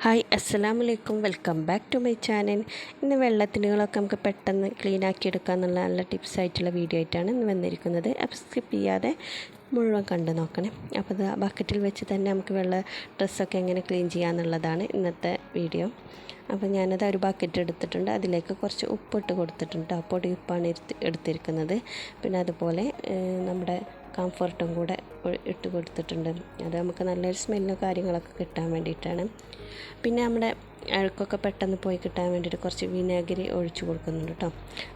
Hi അസ്സലാമലൈക്കും, welcome back to my channel. ഇന്ന് വെള്ളത്തിനുകളൊക്കെ നമുക്ക് പെട്ടെന്ന് ക്ലീൻ ആക്കി എടുക്കുക എന്നുള്ള നല്ല ടിപ്സ് ആയിട്ടുള്ള വീഡിയോ ആയിട്ടാണ് ഇന്ന് വന്നിരിക്കുന്നത്. അപ്പോൾ സ്കിപ്പ് ചെയ്യാതെ മുഴുവൻ കണ്ടു നോക്കണേ. അപ്പോൾ ഇത് ബക്കറ്റിൽ വെച്ച് തന്നെ നമുക്ക് ഡ്രസ്സൊക്കെ എങ്ങനെ ക്ലീൻ ചെയ്യാമെന്നുള്ളതാണ് ഇന്നത്തെ വീഡിയോ. അപ്പോൾ ഞാനത് ഒരു ബക്കറ്റ് എടുത്തിട്ടുണ്ട്, അതിലേക്ക് കുറച്ച് ഉപ്പിട്ട് കൊടുത്തിട്ടുണ്ട്. ആ പൊടി ഉപ്പാണ് എടുത്തിരിക്കുന്നത്. പിന്നെ അതുപോലെ നമ്മുടെ കംഫർട്ടും കൂടെ ഇട്ട് കൊടുത്തിട്ടുണ്ട്. അത് നമുക്ക് നല്ലൊരു സ്മെല്ലും കാര്യങ്ങളൊക്കെ കിട്ടാൻ വേണ്ടിയിട്ടാണ്. പിന്നെ നമ്മുടെ അഴുക്കൊക്കെ പെട്ടെന്ന് പോയി കിട്ടാൻ വേണ്ടിയിട്ട് കുറച്ച് വിനാഗിരി ഒഴിച്ച് കൊടുക്കുന്നുണ്ട് കേട്ടോ.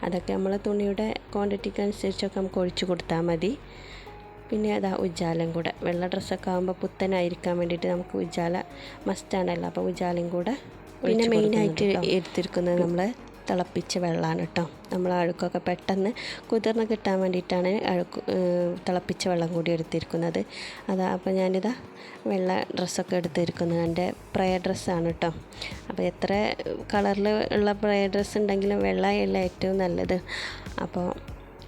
അതൊക്കെ നമ്മൾ തുണിയുടെ ക്വാണ്ടിറ്റിക്ക് അനുസരിച്ചൊക്കെ നമുക്ക് ഒഴിച്ച് കൊടുത്താൽ മതി. പിന്നെ അതാ ഉജാലയും കൂടെ, വെള്ള ഡ്രസ്സൊക്കെ ആകുമ്പോൾ പുത്തനായിരിക്കാൻ വേണ്ടിയിട്ട് നമുക്ക് ഉജാല മസ്റ്റാണല്ലോ. അപ്പോൾ ഉജാലയും കൂടെ പിന്നെ മെയിനായിട്ട് എടുത്തിരിക്കുന്നത് നമ്മൾ തിളപ്പിച്ച വെള്ളമാണ് കേട്ടോ. നമ്മൾ അഴുക്കൊക്കെ പെട്ടെന്ന് കുതിർന്ന് കിട്ടാൻ വേണ്ടിയിട്ടാണ് തിളപ്പിച്ച വെള്ളം കൂടി എടുത്തിരിക്കുന്നത്. അപ്പോൾ ഞാനിതാ വെള്ള ഡ്രസ്സൊക്കെ എടുത്തിരിക്കുന്നത് എൻ്റെ പ്രയർ ഡ്രസ്സാണ് കേട്ടോ. അപ്പോൾ എത്ര കളറിൽ ഉള്ള പ്രയർ ഡ്രസ്സ് ഉണ്ടെങ്കിലും വെള്ളയല്ല ഏറ്റവും നല്ലത്. അപ്പോൾ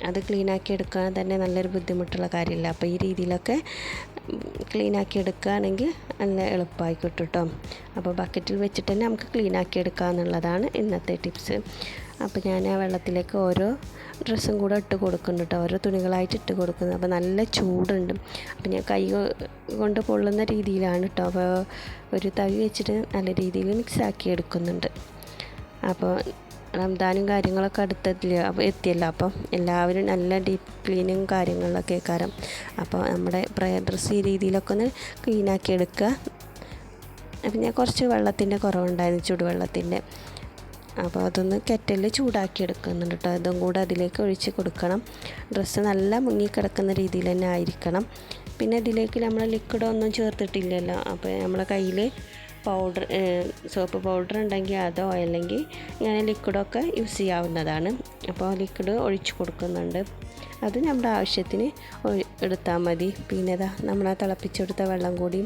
അത് ക്ലീനാക്കി എടുക്കാൻ തന്നെ നല്ലൊരു ബുദ്ധിമുട്ടുള്ള കാര്യമില്ല. അപ്പോൾ ഈ രീതിയിലൊക്കെ ക്ലീനാക്കി എടുക്കുകയാണെങ്കിൽ നല്ല എളുപ്പമായി കിട്ടും കേട്ടോ. അപ്പോൾ ബക്കറ്റിൽ വെച്ചിട്ട് തന്നെ നമുക്ക് ക്ലീനാക്കി എടുക്കുക എന്നുള്ളതാണ് ഇന്നത്തെ ടിപ്സ്. അപ്പോൾ ഞാൻ ആ വെള്ളത്തിലേക്ക് ഓരോ ഡ്രസ്സും കൂടെ ഇട്ട് കൊടുക്കുന്നുണ്ട് കേട്ടോ, ഓരോ തുണികളായിട്ട് ഇട്ട് കൊടുക്കുന്നത്. അപ്പോൾ നല്ല ചൂടുണ്ട്. അപ്പോൾ ഞാൻ കൈ കൊണ്ട് പൊള്ളുന്ന രീതിയിലാണ് കേട്ടോ. അപ്പോൾ ഒരു തവി വെച്ചിട്ട് നല്ല രീതിയിൽ മിക്സാക്കി എടുക്കുന്നുണ്ട്. അപ്പോൾ റംദാനും കാര്യങ്ങളൊക്കെ എത്തിയല്ലോ. അപ്പം എല്ലാവരും നല്ല ഡീപ്പ് ക്ലീനിങ് കാര്യങ്ങളിലൊക്കെ കാരണം അപ്പോൾ നമ്മുടെ പ്രയർ ഡ്രസ്സ് ഈ രീതിയിലൊക്കെ ഒന്ന് ക്ലീനാക്കി എടുക്കുക. അപ്പം ഞാൻ കുറച്ച് വെള്ളത്തിൻ്റെ കുറവുണ്ടായിരുന്നു, ചൂടുവെള്ളത്തിൻ്റെ. അപ്പോൾ അതൊന്ന് കെറ്റലിൽ ചൂടാക്കി എടുക്കുന്നുണ്ട് കേട്ടോ. അതും കൂടെ അതിലേക്ക് ഒഴിച്ച് കൊടുക്കണം. ഡ്രസ്സ് നല്ല മുങ്ങിക്കിടക്കുന്ന രീതിയിൽ തന്നെ ആയിരിക്കണം. പിന്നെ ഇതിലേക്ക് നമ്മൾ ലിക്വിഡൊന്നും ചേർത്തിട്ടില്ലല്ലോ. അപ്പോൾ നമ്മളെ കയ്യിൽ സോപ്പ് പൗഡർ ഉണ്ടെങ്കിൽ അതോ അല്ലെങ്കിൽ ഇങ്ങനെ ലിക്വിഡൊക്കെ യൂസ് ചെയ്യാവുന്നതാണ്. അപ്പോൾ ലിക്വിഡ് ഒഴിച്ച് കൊടുക്കുന്നുണ്ട്. അത് നമ്മുടെ ആവശ്യത്തിന് എടുത്താൽ മതി. പിന്നെ നമ്മൾ തിളപ്പിച്ചെടുത്ത വെള്ളം കൂടി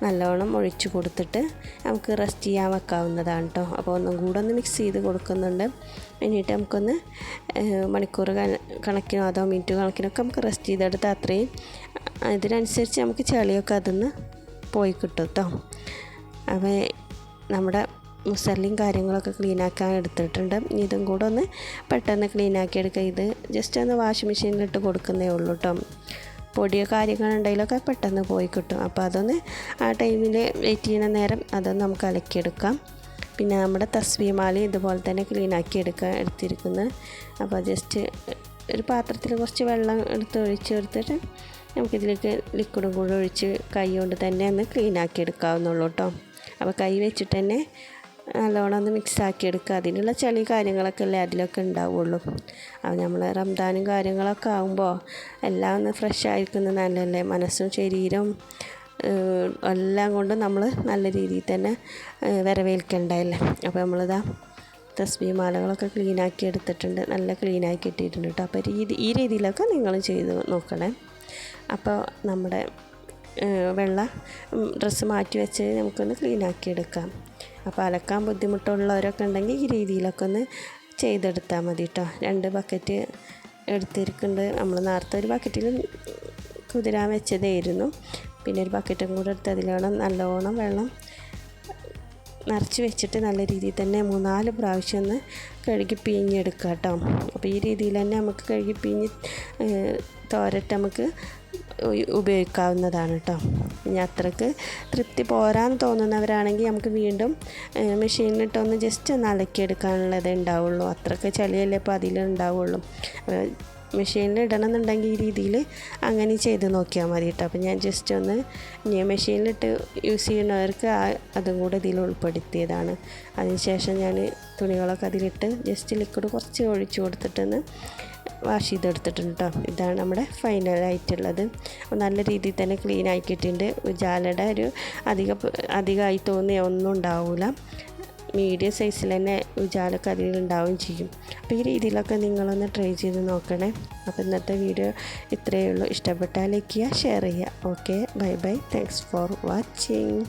നല്ലോണം ഒഴിച്ച് കൊടുത്തിട്ട് നമുക്ക് റെസ്റ്റ് ചെയ്യാൻ വെക്കാവുന്നതാണ് കേട്ടോ. അപ്പോൾ ഒന്നും കൂടെ ഒന്ന് മിക്സ് ചെയ്ത് കൊടുക്കുന്നുണ്ട്. എന്നിട്ട് നമുക്കൊന്ന് മണിക്കൂർ കണക്കിനോ അതോ മിനിറ്റ് കണക്കിനൊക്കെ നമുക്ക് റെസ്റ്റ് ചെയ്തെടുത്താൽ അത്രയും ഇതിനനുസരിച്ച് നമുക്ക് ചെളിയൊക്കെ അതിന്ന് പോയി കിട്ടും കേട്ടോ. അപ്പോൾ നമ്മുടെ മുസല്ലിയും കാര്യങ്ങളൊക്കെ ക്ലീനാക്കാൻ എടുത്തിട്ടുണ്ട്. ഇതും കൂടെ ഒന്ന് പെട്ടെന്ന് ക്ലീനാക്കി എടുക്കുക. ഇത് ജസ്റ്റ് ഒന്ന് വാഷിംഗ് മെഷീനിലിട്ട് കൊടുക്കുന്നേ ഉള്ളൂ കേട്ടോ. പൊടിയോ കാര്യങ്ങളുണ്ടെങ്കിലൊക്കെ പെട്ടെന്ന് പോയി കിട്ടും. അപ്പോൾ അതൊന്ന് ആ ടൈമിൽ വെയിറ്റ് ചെയ്യുന്ന നേരം അതൊന്ന് നമുക്ക് അലക്കിയെടുക്കാം. പിന്നെ നമ്മുടെ തസ്ബീഹ് ഇതുപോലെ തന്നെ ക്ലീനാക്കി എടുത്തിരിക്കുന്നത്. അപ്പോൾ ജസ്റ്റ് ഒരു പാത്രത്തിൽ കുറച്ച് വെള്ളം ഒഴിച്ചെടുത്തിട്ട് നമുക്കിതിലേക്ക് ലിക്വിഡും കൂടെ ഒഴിച്ച് കൈ കൊണ്ട് തന്നെ ഒന്ന് ക്ലീനാക്കി എടുക്കാവുന്നുള്ളൂ കേട്ടോ. അപ്പോൾ കൈ വെച്ചിട്ട് തന്നെ നല്ലോണം ഒന്ന് മിക്സാക്കി എടുക്കുക. അതിനുള്ള ചെളി കാര്യങ്ങളൊക്കെ അല്ലേ അതിലൊക്കെ ഉണ്ടാവുള്ളൂ. അപ്പോൾ നമ്മൾ റംദാനും കാര്യങ്ങളൊക്കെ ആകുമ്പോൾ എല്ലാം ഒന്ന് ഫ്രഷ് ആയിരിക്കുന്നത് നല്ലതല്ലേ. മനസ്സും ശരീരവും എല്ലാം കൊണ്ടും നമ്മൾ നല്ല രീതിയിൽ തന്നെ വരവേൽക്കേണ്ടതല്ലേ. അപ്പോൾ നമ്മളിതാ തസ്ബീഹ് മാലകളൊക്കെ ക്ലീനാക്കി എടുത്തിട്ടുണ്ട്, നല്ല ക്ലീനാക്കി ഇട്ടിട്ടുണ്ട് കേട്ടോ. അപ്പോൾ ഈ രീതിയിലൊക്കെ നിങ്ങൾ ചെയ്ത് നോക്കണേ. അപ്പോൾ നമ്മുടെ വെള്ള ഡ്രസ്സ് മാറ്റി വെച്ച് നമുക്കൊന്ന് ക്ലീനാക്കി എടുക്കാം. അപ്പോൾ അലക്കാൻ ബുദ്ധിമുട്ടുള്ളവരൊക്കെ ഉണ്ടെങ്കിൽ ഈ രീതിയിലൊക്കെ ഒന്ന് ചെയ്തെടുത്താൽ മതി കേട്ടോ. 2 ബക്കറ്റ് എടുത്തിരിക്കുന്നുണ്ട്. നമ്മൾ നേരത്തെ ഒരു ബക്കറ്റിൽ കുതിരാൻ വെച്ചതായിരുന്നു. പിന്നെ ഒരു ബക്കറ്റും കൂടെ എടുത്ത് അതിലാണ് നല്ലോണം വെള്ളം നിറച്ച് വെച്ചിട്ട് നല്ല രീതിയിൽ തന്നെ 3-4 പ്രാവശ്യം ഒന്ന് കഴുകി പിഴിഞ്ഞെടുക്കുക കേട്ടോ. അപ്പോൾ ഈ രീതിയിൽ തന്നെ നമുക്ക് കഴുകി പിഴിഞ്ഞ് തോരട്ട് നമുക്ക് ഉപയോഗിക്കാവുന്നതാണ് കേട്ടോ. ഇനി അത്രയ്ക്ക് തൃപ്തി പോരാന്ന് തോന്നുന്നവരാണെങ്കിൽ നമുക്ക് വീണ്ടും മെഷീനിലിട്ടൊന്ന് ജസ്റ്റ് ഒന്ന് അലക്കിയെടുക്കാനുള്ളതേ ഉണ്ടാവുള്ളൂ. അത്രയ്ക്ക് ചെളിയല്ലേ ഇപ്പോൾ അതിലുണ്ടാവുള്ളൂ. മെഷീനിൽ ഇടണമെന്നുണ്ടെങ്കിൽ ഈ രീതിയിൽ അങ്ങനെ ചെയ്ത് നോക്കിയാൽ മതി കേട്ടോ. അപ്പോൾ ഞാൻ ജസ്റ്റ് ഒന്ന് മെഷീനിലിട്ട് യൂസ് ചെയ്യുന്നവർക്ക് അതും കൂടെ ഇതിൽ ഉൾപ്പെടുത്തിയതാണ്. അതിനുശേഷം ഞാൻ തുണികളൊക്കെ അതിലിട്ട് ജസ്റ്റ് ലിക്വിഡ് കുറച്ച് ഒഴിച്ച് കൊടുത്തിട്ടൊന്ന് വാഷ് ചെയ്തെടുത്തിട്ടുണ്ട് കേട്ടോ. ഇതാണ് നമ്മുടെ ഫൈനലായിട്ടുള്ളത്. നല്ല രീതിയിൽ തന്നെ ക്ലീൻ ആക്കിയിട്ടുണ്ട്. ഉജാലയുടെ ഒരു അധികമായി തോന്നിയ ഒന്നും ഉണ്ടാവില്ല. മീഡിയം സൈസിൽ തന്നെ ഉജാലൊക്കെ അതിലുണ്ടാവുകയും ചെയ്യും. അപ്പോൾ ഈ രീതിയിലൊക്കെ നിങ്ങളൊന്ന് ട്രൈ ചെയ്ത് നോക്കണേ. അപ്പോൾ ഇന്നത്തെ വീഡിയോ ഇത്രയേ ഉള്ളൂ. ഇഷ്ടപ്പെട്ടാൽ ലൈക്ക് ചെയ്യുക, ഷെയർ ചെയ്യുക. Okay, bye bye, thanks for watching.